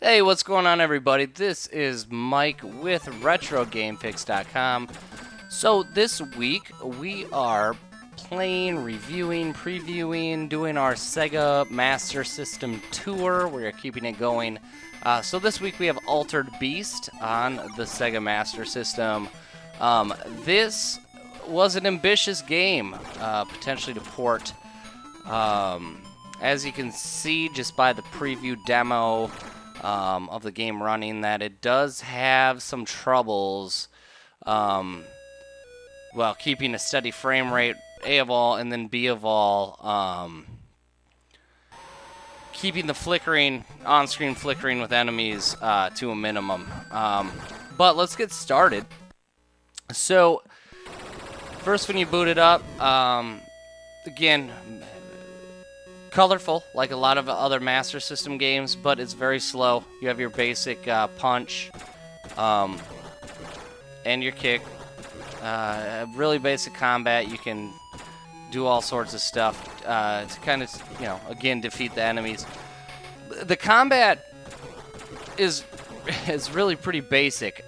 Hey, what's going on, everybody? This is Mike with RetroGameFix.com. So this week we are playing, reviewing, previewing, doing our Sega Master System tour. We're keeping it going. So this week we have Altered Beast on the Sega Master System. This was an ambitious game, potentially to port. As you can see just by the preview demo of the game running, that it does have some troubles, keeping a steady frame rate, A of all, and then B of all, keeping the flickering, on-screen flickering with enemies to a minimum. But let's get started. So, first when you boot it up, again, colorful, like a lot of other Master System games, but it's very slow. You have your basic punch and your kick. Really basic combat. You can do all sorts of stuff to kind of, again, defeat the enemies. The combat is really pretty basic.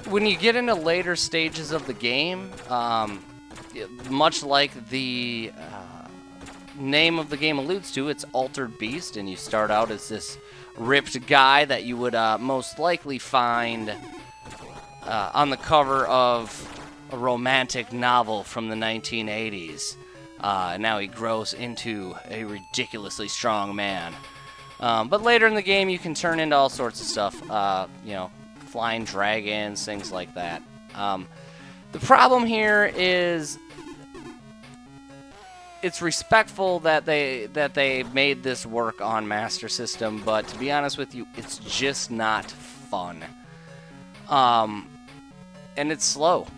When you get into later stages of the game, much like the name of the game alludes to, it's Altered Beast, and you start out as this ripped guy that you would most likely find on the cover of a romantic novel from the 1980s. Now he grows into a ridiculously strong man. But later in the game, you can turn into all sorts of stuff, flying dragons, things like that. The problem here is it's respectful that they made this work on Master System, but to be honest with you, it's just not fun. And it's slow.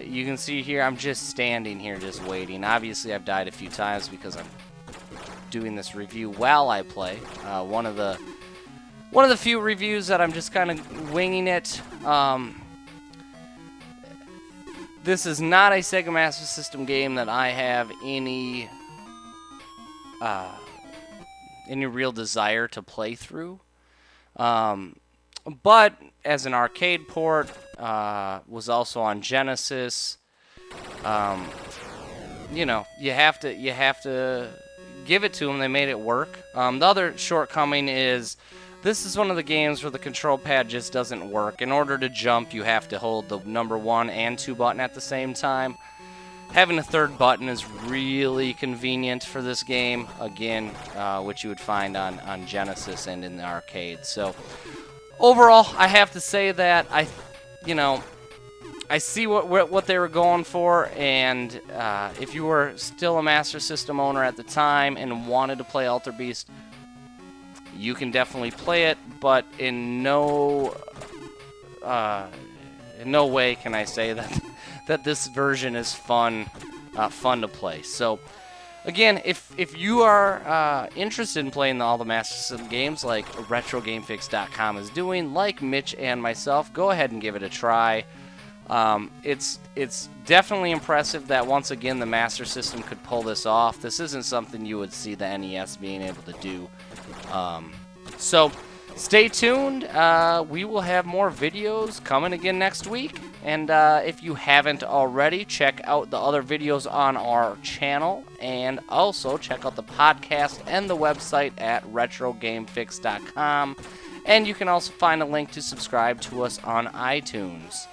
You can see here, I'm just standing here just waiting. Obviously, I've died a few times because I'm doing this review while I play. One of the few reviews that I'm just kind of winging it. This is not a Sega Master System game that I have any real desire to play through. But as an arcade port, was also on Genesis. You have to give it to them. They made it work. The other shortcoming is this is one of the games where the control pad just doesn't work. In order to jump, you have to hold the number 1 and 2 button at the same time. Having a third button is really convenient for this game, again, which you would find on Genesis and in the arcade. So, overall, I have to say that I see what they were going for, and if you were still a Master System owner at the time and wanted to play Altered Beast, you can definitely play it, but in no way can I say that this version is fun to play. So, again, if you are interested in playing all the Master System games like RetroGameFix.com is doing, like Mitch and myself, go ahead and give it a try. It's definitely impressive that once again the Master System could pull this off. This isn't something you would see the NES being able to do. So stay tuned. We will have more videos coming again next week. And if you haven't already, check out the other videos on our channel. And also check out the podcast and the website at RetroGameFix.com. And you can also find a link to subscribe to us on iTunes.